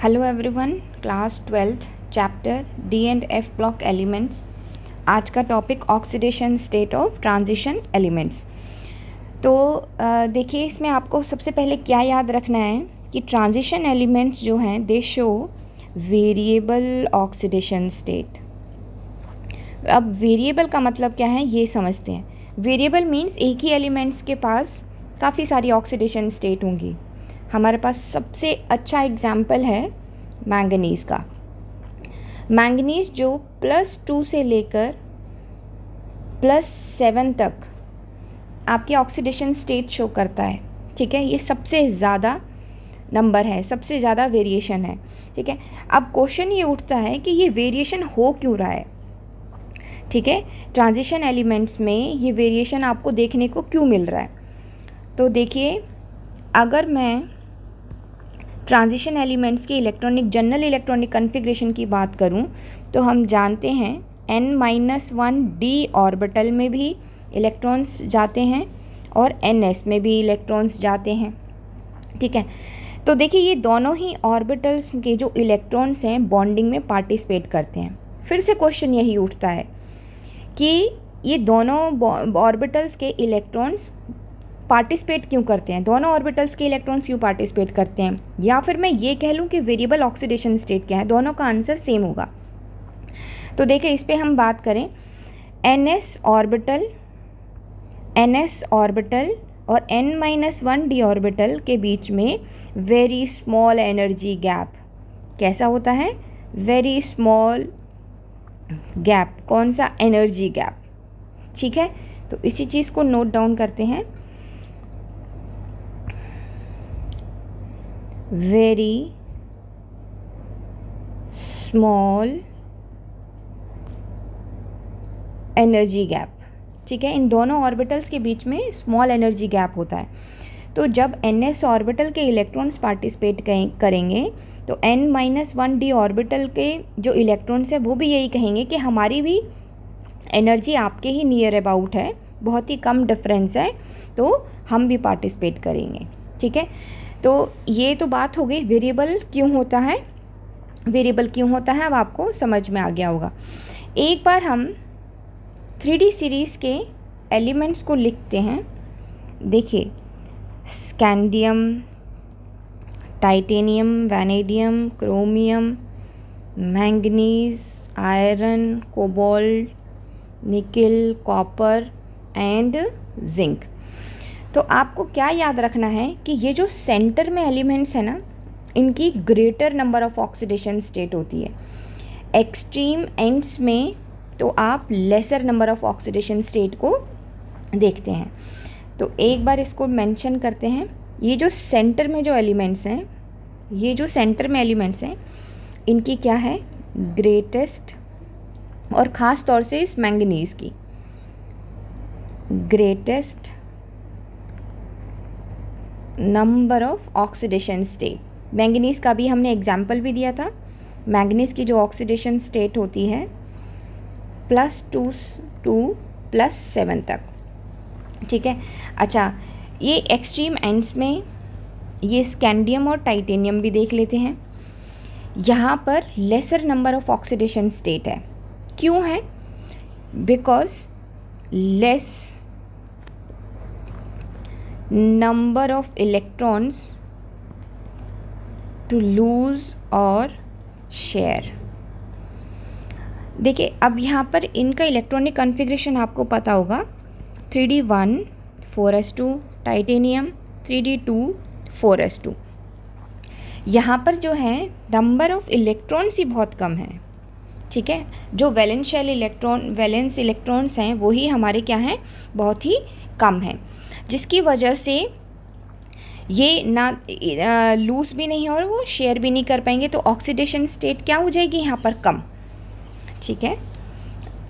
Hello everyone, class 12th chapter D and F block elements. आज का topic oxidation state of transition elements. तो देखिए, इसमें आपको सबसे पहले क्या याद रखना है कि ट्रांजिशन एलिमेंट्स जो हैं दे शो वेरिएबल ऑक्सीडेशन स्टेट। अब वेरिएबल का मतलब क्या है ये समझते हैं। वेरिएबल मीन्स एक ही एलिमेंट्स के पास काफ़ी सारी ऑक्सीडेशन स्टेट होंगी। हमारे पास सबसे अच्छा एग्जाम्पल है मैंगनीज़ का। मैंगनीज़ जो +2 से लेकर +7 तक आपकी ऑक्सीडेशन स्टेट शो करता है। ठीक है, ये सबसे ज़्यादा नंबर है, सबसे ज़्यादा वेरिएशन है। ठीक है, अब क्वेश्चन ये उठता है कि ये वेरिएशन हो क्यों रहा है। ठीक है, ट्रांजिशन एलिमेंट्स में ये वेरिएशन आपको देखने को क्यों मिल रहा है। तो देखिए, अगर मैं ट्रांजिशन एलिमेंट्स के जनरल इलेक्ट्रॉनिक कन्फिग्रेशन की बात करूं तो हम जानते हैं n-1d ऑर्बिटल में भी इलेक्ट्रॉन्स जाते हैं और ns में भी इलेक्ट्रॉन्स जाते हैं। ठीक है, तो देखिए ये दोनों ही ऑर्बिटल्स के जो इलेक्ट्रॉन्स हैं बॉन्डिंग में पार्टिसिपेट करते हैं। फिर से क्वेश्चन यही उठता है कि ये दोनों ऑर्बिटल्स के इलेक्ट्रॉन्स पार्टिसिपेट क्यों करते हैं, दोनों ऑर्बिटल्स के इलेक्ट्रॉन्स क्यों पार्टिसिपेट करते हैं, या फिर मैं ये कह लूँ कि वेरिएबल ऑक्सीडेशन स्टेट क्या है। दोनों का आंसर सेम होगा। तो देखिए, इस पे हम बात करें ns ऑर्बिटल और n-1d ऑर्बिटल के बीच में वेरी स्मॉल एनर्जी गैप कैसा होता है, वेरी स्मॉल गैप। कौन सा, एनर्जी गैप। ठीक है, तो इसी चीज़ को नोट डाउन करते हैं। Very small energy gap. ठीक है, इन दोनों ऑर्बिटल्स के बीच में स्मॉल एनर्जी गैप होता है। तो जब ns ऑर्बिटल के इलेक्ट्रॉन्स पार्टिसिपेट करेंगे तो n-1d ऑर्बिटल के जो इलेक्ट्रॉन्स हैं वो भी यही कहेंगे कि हमारी भी एनर्जी आपके ही नियर अबाउट है, बहुत ही कम डिफरेंस है, तो हम भी पार्टिसिपेट करेंगे। ठीक है, तो ये तो बात हो गई वेरिएबल क्यों होता है। वेरिएबल क्यों होता है अब आपको समझ में आ गया होगा। एक बार हम 3D सीरीज़ के एलिमेंट्स को लिखते हैं। देखिए, scandium, titanium, vanadium, chromium, manganese, iron, cobalt, nickel, copper and zinc. तो आपको क्या याद रखना है कि ये जो सेंटर में एलिमेंट्स है ना, इनकी greater number of oxidation state होती है। एक्सट्रीम एंड्स में तो आप laser number of oxidation state को देखते हैं। तो एक बार इसको मेंशन करते हैं। ये जो सेंटर में जो एलिमेंट्स हैं, इनकी क्या है, ग्रेटेस्ट, और ख़ास तौर से इस मैंगनीज़ की greatest number of oxidation state. Manganese का भी हमने एग्जाम्पल भी दिया था। मैंगनीज़ की जो ऑक्सीडेशन स्टेट होती है +2 to +7 तक। ठीक है, अच्छा, ये एक्सट्रीम एंड्स में ये स्कैंडियम और टाइटेनियम भी देख लेते हैं। यहाँ पर lesser number of oxidation state है। क्यों है, because less number of electrons to lose और शेयर। देखिए, अब यहाँ पर इनका इलेक्ट्रॉनिक कॉन्फ़िगरेशन आपको पता होगा। 3d1 4s2 titanium, 3d2 4s2। यहाँ पर जो है नंबर ऑफ इलेक्ट्रॉन्स ही बहुत कम है। ठीक है, जो वैलेंस इलेक्ट्रॉन्स हैं वही हमारे क्या हैं, बहुत ही कम हैं, जिसकी वजह से ये ना लूज भी नहीं और वो शेयर भी नहीं कर पाएंगे। तो ऑक्सीडेशन स्टेट क्या हो जाएगी यहाँ पर, कम। ठीक है,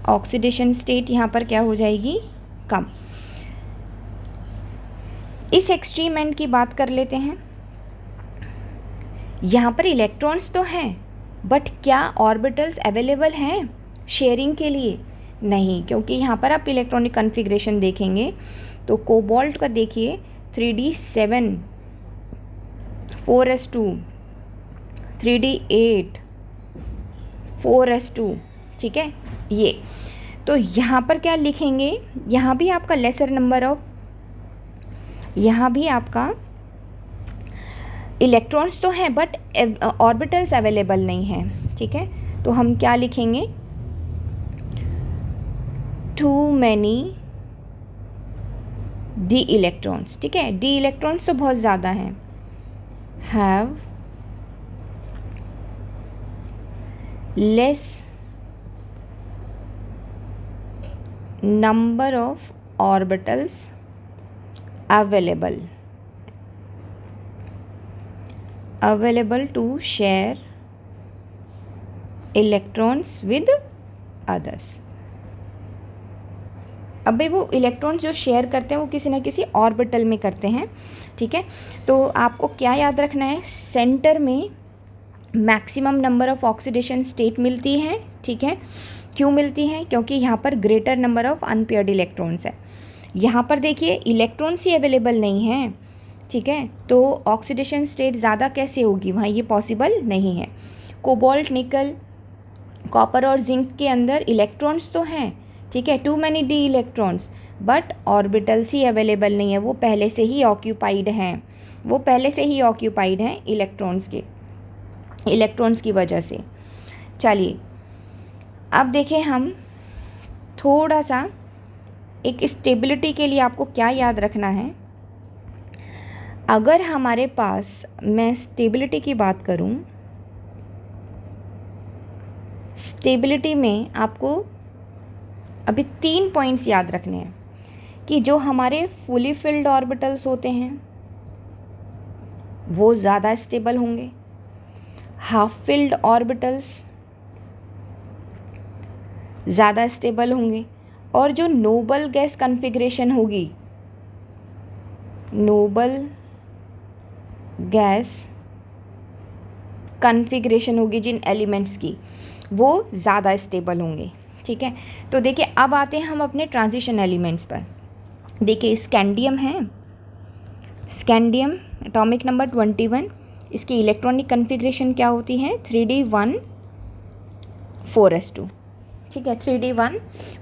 ऑक्सीडेशन स्टेट यहाँ पर क्या हो जाएगी, कम। इस एक्सट्रीम एंड की बात कर लेते हैं। यहाँ पर इलेक्ट्रॉन्स तो हैं, बट क्या ऑर्बिटल्स अवेलेबल हैं शेयरिंग के लिए? नहीं, क्योंकि यहाँ पर आप इलेक्ट्रॉनिक कॉन्फ़िगरेशन देखेंगे तो कोबाल्ट का देखिए 3d7 4s2 3d8 4s2, ठीक है ये। तो यहाँ पर क्या लिखेंगे, यहाँ भी आपका लेसर नंबर ऑफ, यहाँ भी आपका इलेक्ट्रॉन्स तो हैं बट ऑर्बिटल्स अवेलेबल नहीं हैं, ठीक है। तो हम क्या लिखेंगे, टू मैनी डी इलेक्ट्रॉन्स, ठीक है। डी इलेक्ट्रॉन्स तो बहुत ज़्यादा हैं, have less number of orbitals available to share electrons with others। अब भाई वो इलेक्ट्रॉन्स जो शेयर करते हैं वो किसी न किसी ऑर्बिटल में करते हैं, ठीक है। तो आपको क्या याद रखना है, सेंटर में maximum number of oxidation state मिलती है, ठीक है। क्यों मिलती हैं, क्योंकि यहाँ पर greater number of unpaired electrons है। यहाँ पर देखिए इलेक्ट्रॉन्स ही अवेलेबल नहीं हैं, ठीक है। तो ऑक्सीडेशन स्टेट ज़्यादा कैसे होगी, वहाँ ये पॉसिबल नहीं है। कोबाल्ट, निकल, कॉपर और जिंक के अंदर इलेक्ट्रॉन्स तो हैं, ठीक है, too many d electrons, but orbitals ही अवेलेबल नहीं है, वो पहले से ही ऑक्यूपाइड हैं, वो पहले से ही ऑक्यूपाइड हैं इलेक्ट्रॉन्स की वजह से। चलिए अब देखें हम थोड़ा सा एक स्टेबिलिटी के लिए आपको क्या याद रखना है। अगर हमारे पास, मैं स्टेबिलिटी की बात करूं, स्टेबिलिटी में आपको अभी 3 पॉइंट्स याद रखने हैं कि जो हमारे फुली फिल्ड ऑर्बिटल्स होते हैं वो ज़्यादा स्टेबल होंगे, हाफ फिल्ड ऑर्बिटल्स ज़्यादा स्टेबल होंगे, और जो नोबल गैस कॉन्फ़िगरेशन होगी, नोबल गैस कॉन्फ़िगरेशन होगी जिन एलिमेंट्स की, वो ज़्यादा स्टेबल होंगे, ठीक है। तो देखिए अब आते हैं हम अपने ट्रांजिशन एलिमेंट्स पर। देखिए स्कैंडियम है, स्कैंडियम एटॉमिक नंबर 21, इसकी इलेक्ट्रॉनिक कॉन्फ़िगरेशन क्या होती है, 3d1 4s2, ठीक है, 3d1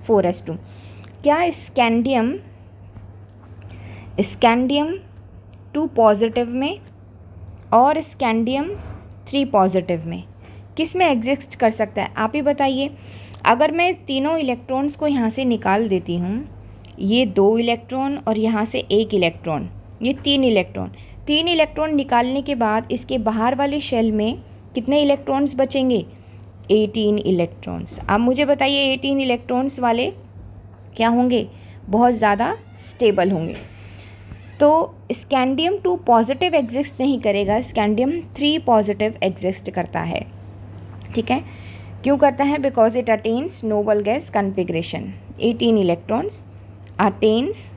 4s2। क्या स्कैंडियम 2 पॉजिटिव में और स्कैंडियम 3 पॉजिटिव में किस में एग्जिस्ट कर सकता है, आप ही बताइए। अगर मैं तीनों इलेक्ट्रॉन्स को यहाँ से निकाल देती हूँ, ये 2 इलेक्ट्रॉन और यहाँ से 1 इलेक्ट्रॉन, ये 3 इलेक्ट्रॉन निकालने के बाद इसके बाहर वाले शेल में कितने इलेक्ट्रॉन्स बचेंगे, 18 इलेक्ट्रॉन्स। अब मुझे बताइए 18 इलेक्ट्रॉन्स वाले क्या होंगे, बहुत ज़्यादा स्टेबल होंगे। तो स्कैंडियम 2 पॉजिटिव एग्जिस्ट नहीं करेगा, स्कैंडियम 3 पॉजिटिव एग्जिस्ट करता है, ठीक है। क्यों करता है, because it attains noble gas configuration. 18 electrons attains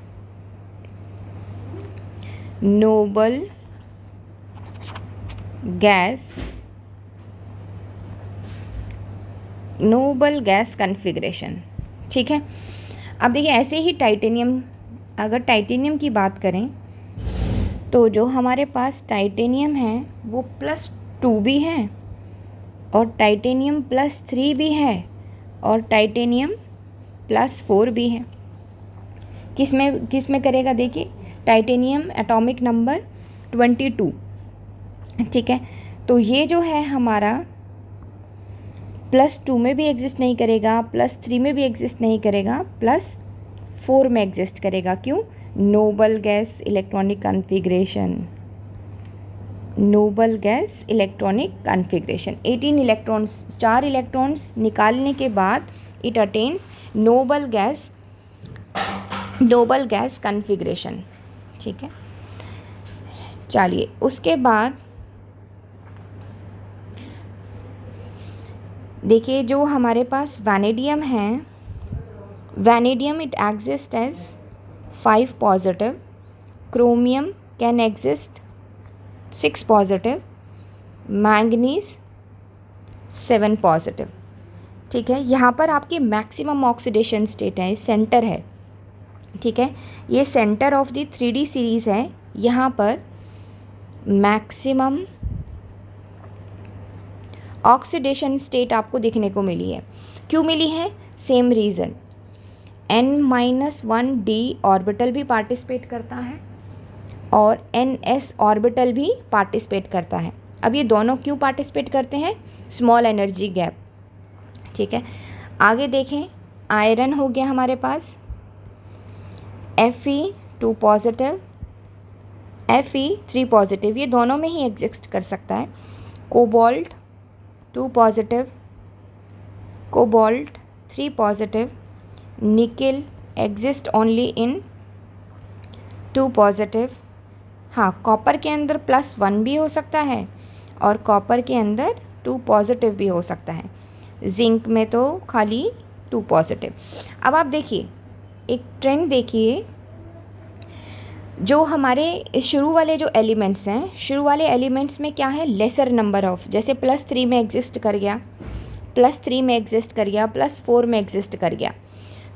noble gas configuration, ठीक है। अब देखिए ऐसे ही टाइटेनियम, अगर टाइटेनियम की बात करें तो जो हमारे पास टाइटेनियम है वो +2 भी है और टाइटेनियम +3 भी है और टाइटेनियम +4 भी है। किस में करेगा, देखिए टाइटेनियम एटॉमिक नंबर 22, ठीक है। तो ये जो है हमारा +2 में भी एग्जिस्ट नहीं करेगा, +3 में भी एग्जिस्ट नहीं करेगा, +4 में एग्जिस्ट करेगा। क्यों, noble gas electronic configuration, noble gas electronic configuration. 18 electrons, 4 electrons निकालने के बाद it attains noble gas configuration, ठीक है। चलिए उसके बाद देखिए जो हमारे पास वैनेडियम है, vanadium it exist as 5 positive, chromium can exist 6 positive, manganese 7 positive, ठीक है। यहाँ पर आपकी मैक्सिमम ऑक्सीडेशन स्टेट है, सेंटर है, ठीक है। ये centre of the 3D series है, यहाँ पर मैक्सिमम ऑक्सीडेशन स्टेट आपको देखने को मिली है। क्यों मिली है? सेम रीज़न, n-1d ऑर्बिटल भी पार्टिसिपेट करता है और ns ऑर्बिटल भी पार्टिसिपेट करता है। अब ये दोनों क्यों पार्टिसिपेट करते हैं? Small energy gap. ठीक है, आगे देखें, आयरन हो गया हमारे पास, Fe2 पॉजिटिव, Fe3 पॉजिटिव, ये दोनों में ही एग्जिस्ट कर सकता है। कोबाल्ट 2 पॉजिटिव, कोबाल्ट 3 पॉजिटिव, निकल एग्जिस्ट ओनली इन 2 पॉजिटिव। हाँ, कॉपर के अंदर +1 भी हो सकता है और कॉपर के अंदर 2 पॉजिटिव भी हो सकता है। जिंक में तो खाली 2 पॉजिटिव। अब आप देखिए, एक ट्रेंड देखिए, जो हमारे शुरू वाले जो एलिमेंट्स हैं, शुरू वाले एलिमेंट्स में क्या है? लेसर नंबर ऑफ, जैसे +3 में एग्जिस्ट कर गया, +3 में एग्जिस्ट कर गया, +4 में एग्जिस्ट कर गया।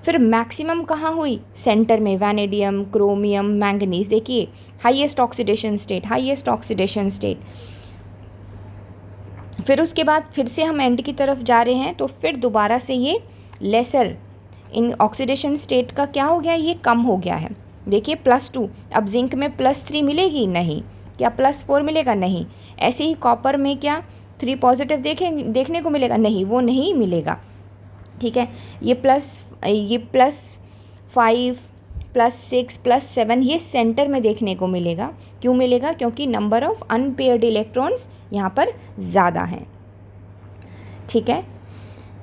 फिर मैक्सिमम कहाँ हुई? सेंटर में, वैनेडियम, क्रोमियम, मैंगनीज। देखिए, highest oxidation state, highest oxidation state. फिर उसके बाद फिर से हम एंड की तरफ जा रहे हैं, तो फिर दोबारा से ये लेसर इन ऑक्सीडेशन स्टेट का क्या हो गया? ये कम हो गया है। देखिए, +2। अब जिंक में +3 मिलेगी? नहीं। क्या +4 मिलेगा? नहीं। ऐसे ही कॉपर में क्या 3 पॉजिटिव देखने को मिलेगा? नहीं, वो नहीं मिलेगा। ठीक है, ये +5, +6, +7 ये सेंटर में देखने को मिलेगा। क्यों मिलेगा? क्योंकि नंबर ऑफ अनपेयर्ड इलेक्ट्रॉन्स यहाँ पर ज़्यादा हैं। ठीक है,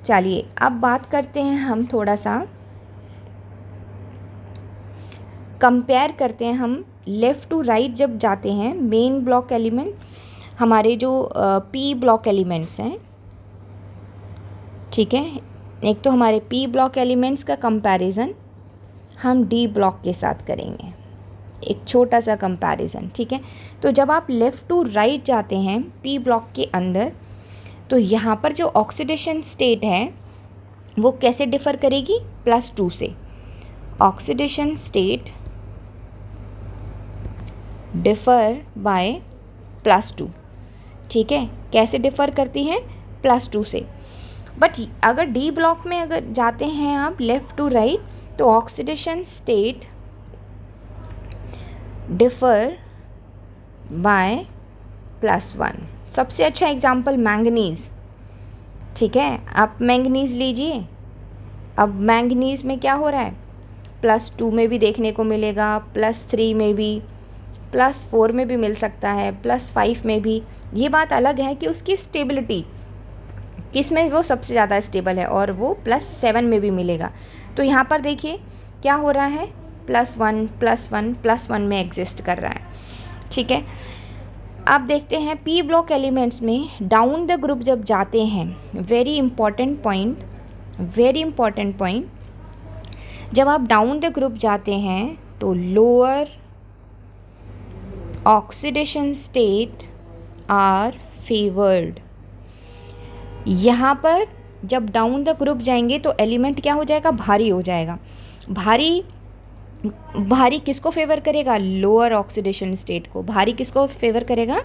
चलिए अब बात करते हैं हम, थोड़ा सा कंपेयर करते हैं हम लेफ़्ट टू राइट जब जाते हैं। मेन ब्लॉक एलिमेंट हमारे जो पी ब्लॉक एलिमेंट्स हैं, ठीक है, एक तो हमारे पी ब्लॉक एलिमेंट्स का कंपैरिजन हम डी ब्लॉक के साथ करेंगे, एक छोटा सा कंपैरिजन। ठीक है, तो जब आप लेफ़्ट टू राइट जाते हैं पी ब्लॉक के अंदर, तो यहाँ पर जो ऑक्सीडेशन स्टेट है वो कैसे डिफ़र करेगी? +2 से। Oxidation state differ by +2। ठीक है, कैसे डिफ़र करती है? +2 से। बट अगर डी ब्लॉक में अगर जाते हैं आप लेफ़्ट टू राइट, तो ऑक्सीडेशन स्टेट डिफ़र बाय +1। सबसे अच्छा एग्जांपल मैंगनीज़। ठीक है, आप मैंगनीज़ लीजिए। अब मैंगनीज़ में क्या हो रहा है? +2 में भी देखने को मिलेगा, +3 में भी, +4 में भी मिल सकता है, +5 में भी। ये बात अलग है कि उसकी स्टेबिलिटी किस में वो सबसे ज़्यादा स्टेबल है, और वो +7 में भी मिलेगा। तो यहाँ पर देखिए क्या हो रहा है? +1 +1 +1 में एग्जिस्ट कर रहा है। ठीक है, अब देखते हैं पी ब्लॉक एलिमेंट्स में डाउन द ग्रुप जब जाते हैं, वेरी इंपॉर्टेंट पॉइंट, जब आप डाउन द ग्रुप जाते हैं तो lower oxidation state are favoured. यहाँ पर जब डाउन द ग्रुप जाएंगे तो एलिमेंट क्या हो जाएगा? भारी हो जाएगा। भारी किसको फेवर करेगा? लोअर ऑक्सीडेशन स्टेट को। भारी किसको फेवर करेगा?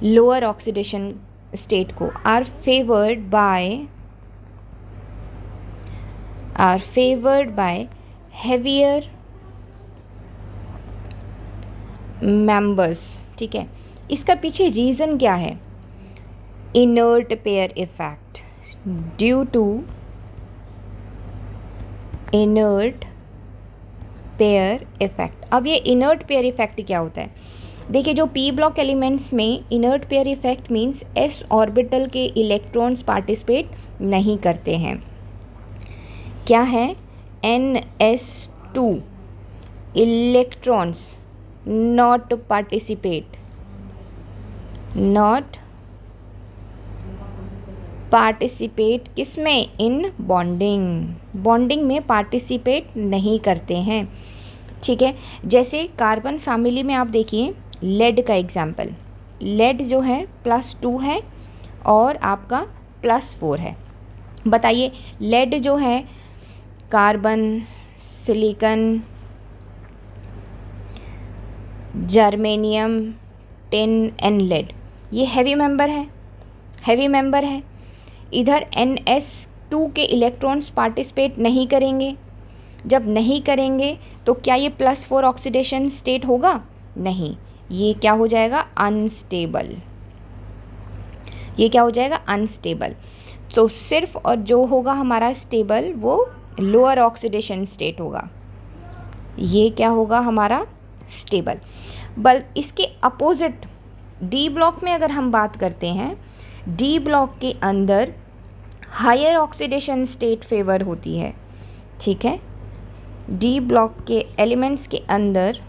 लोअर ऑक्सीडेशन स्टेट को। Are favoured by heavier members. ठीक है, इसका पीछे रीज़न क्या है? Inert pair effect, due to inert pair effect. अब ये इनर्ट पेयर इफेक्ट क्या होता है? देखिए, जो पी ब्लॉक एलिमेंट्स में inert pair effect means S orbital के इलेक्ट्रॉन्स पार्टिसिपेट नहीं करते हैं। क्या है? NS2 इलेक्ट्रॉन्स not participate किसमें? इन बॉन्डिंग में पार्टिसिपेट नहीं करते हैं। ठीक है, जैसे कार्बन फैमिली में आप देखिए लेड का एग्जाम्पल। लेड जो है +2 है और आपका +4 है। बताइए, लेड जो है carbon, silicon, germanium, tin and lead, ये हैवी मेंबर है। हैवी मेंबर है। इधर NS2 के इलेक्ट्रॉन्स पार्टिसिपेट नहीं करेंगे। जब नहीं करेंगे तो क्या ये +4 ऑक्सीडेशन स्टेट होगा? नहीं, ये क्या हो जाएगा? अनस्टेबल। ये क्या हो जाएगा? अनस्टेबल। तो सिर्फ और जो होगा हमारा स्टेबल वो लोअर ऑक्सीडेशन स्टेट होगा। ये क्या होगा हमारा? स्टेबल। इसके अपोजिट डी ब्लॉक में अगर हम बात करते हैं, डी ब्लॉक के अंदर हायर ऑक्सीडेशन स्टेट फेवर होती है। ठीक है, डी ब्लॉक के एलिमेंट्स के अंदर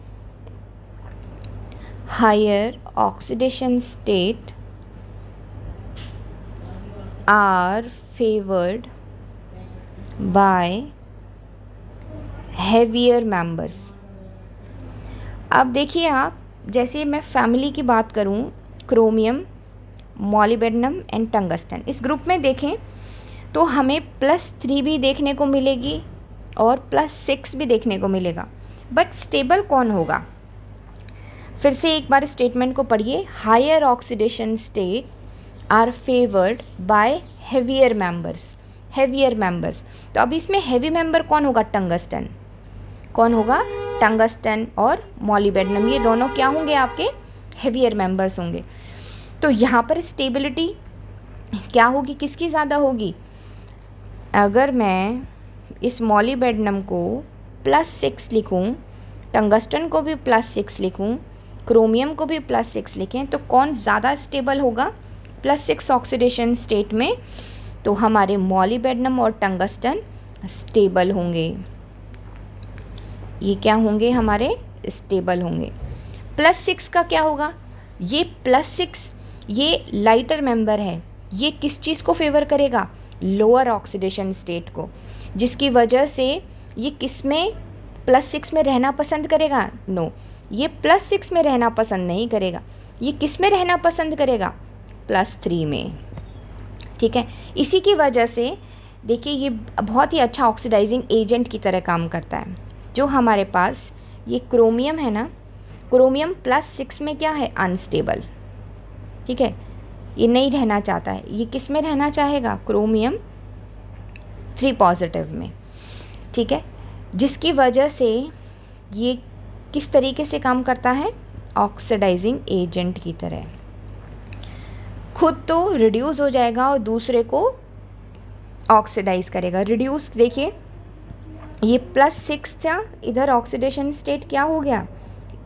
higher oxidation state are favoured by heavier members. अब देखिए आप, जैसे मैं फैमिली की बात करूं, क्रोमियम, मॉलिबेडनम एंड टंगस्टन, इस ग्रुप में देखें तो हमें +3 भी देखने को मिलेगी और +6 भी देखने को मिलेगा। बट स्टेबल कौन होगा? फिर से एक बार स्टेटमेंट को पढ़िए, higher oxidation state are favoured by heavier members. Heavier members, तो अब इसमें हेवी मेंबर कौन होगा? टंगस्टन। कौन होगा? टंगस्टन और मॉलिबेडनम, ये दोनों क्या होंगे? आपके हेवियर मेंबर्स होंगे। तो यहाँ पर स्टेबिलिटी क्या होगी? किसकी ज़्यादा होगी? अगर मैं इस मॉलिबेडनम को +6 लिखूँ, टंगस्टन को भी +6 लिखूँ, क्रोमियम को भी +6 लिखें, तो कौन ज़्यादा स्टेबल होगा +6 ऑक्सीडेशन स्टेट में? तो हमारे मॉलिबेडनम और टंगस्टन स्टेबल होंगे। ये क्या होंगे? हमारे स्टेबल होंगे। +6 का क्या होगा? ये +6 ये लाइटर मेंबर है, ये किस चीज़ को फेवर करेगा? लोअर ऑक्सीडेशन स्टेट को, जिसकी वजह से ये किस में +6 में रहना पसंद करेगा? नो, ये +6 में रहना पसंद नहीं करेगा। ये किस में रहना पसंद करेगा? +3 में। ठीक है, इसी की वजह से देखिए ये बहुत ही अच्छा ऑक्सीडाइजिंग एजेंट की तरह काम करता है। जो हमारे पास ये क्रोमियम है ना, क्रोमियम +6 में क्या है? अनस्टेबल। ठीक है, ये नहीं रहना चाहता है। ये किस में रहना चाहेगा? क्रोमियम 3 पॉजिटिव में। ठीक है, जिसकी वजह से ये किस तरीके से काम करता है? ऑक्सीडाइजिंग एजेंट की तरह। खुद तो रिड्यूस हो जाएगा और दूसरे को ऑक्सीडाइज करेगा। रिड्यूस देखिए, ये +6 था, इधर ऑक्सीडेशन स्टेट क्या हो गया?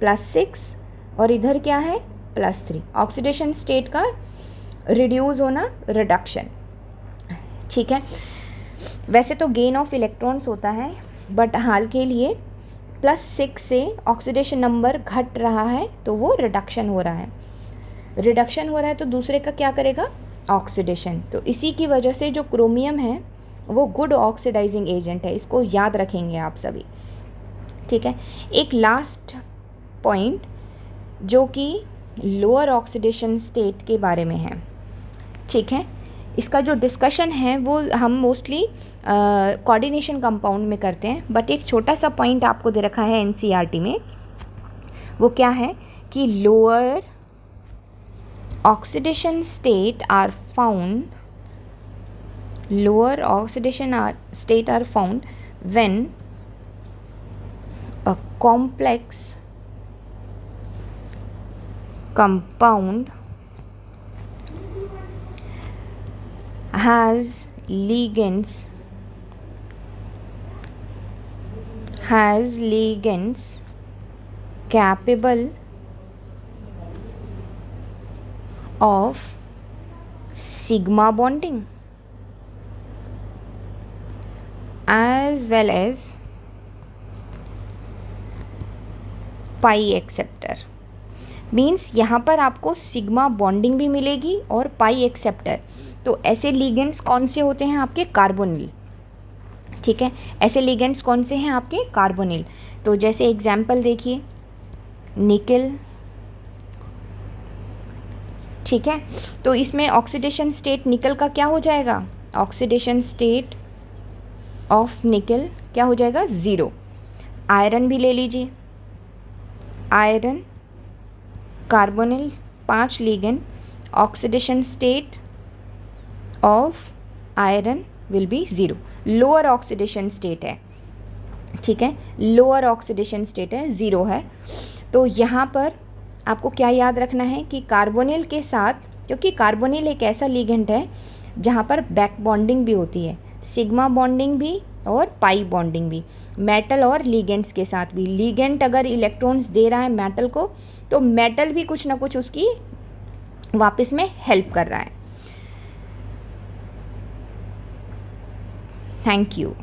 +6, और इधर क्या है? +3। ऑक्सीडेशन स्टेट का रिड्यूस होना, रिडक्शन। ठीक है, वैसे तो गेन ऑफ इलेक्ट्रॉन्स होता है, बट हाल के लिए +6 से ऑक्सीडेशन नंबर घट रहा है, तो वो रिडक्शन हो रहा है। रिडक्शन हो रहा है तो दूसरे का क्या करेगा? ऑक्सीडेशन। तो इसी की वजह से जो क्रोमियम है वो गुड ऑक्सीडाइजिंग एजेंट है, इसको याद रखेंगे आप सभी। ठीक है, एक लास्ट पॉइंट जो कि लोअर ऑक्सीडेशन स्टेट के बारे में है। ठीक है, इसका जो डिस्कशन है वो हम मोस्टली कोऑर्डिनेशन कंपाउंड में करते हैं, बट एक छोटा सा पॉइंट आपको दे रखा है NCERT में। वो क्या है कि lower oxidation state are found, lower oxidation state are found when a complex compound has ligands capable of sigma bonding as well as pi acceptor. Means यहाँ पर आपको सिग्मा बॉन्डिंग भी मिलेगी और पाई एक्सेप्टर। तो ऐसे लिगेंड्स कौन से होते हैं? आपके कार्बोनिल। ठीक है, ऐसे लिगेंड्स कौन से हैं? आपके कार्बोनिल। तो जैसे एग्जाम्पल देखिए, निकल। ठीक है, तो इसमें ऑक्सीडेशन स्टेट निकल का क्या हो जाएगा? ऑक्सीडेशन स्टेट ऑफ निकल क्या हो जाएगा? 0। आयरन भी ले लीजिए, iron, carbonyl, 5 ligand, oxidation state of iron will be zero. Lower oxidation state है, ठीक है, लोअर ऑक्सीडेशन स्टेट है, ज़ीरो है। तो यहाँ पर आपको क्या याद रखना है कि कार्बोनिल के साथ, क्योंकि कार्बोनिल एक ऐसा लिगेंड है जहाँ पर बैक बॉन्डिंग भी होती है, सिग्मा बॉन्डिंग भी और पाई बॉन्डिंग भी, मेटल और लिगेंड्स के साथ भी। लिगेंड अगर इलेक्ट्रॉन्स दे रहा है मेटल को, तो मेटल भी कुछ ना कुछ उसकी वापस में हेल्प कर रहा है। Thank you.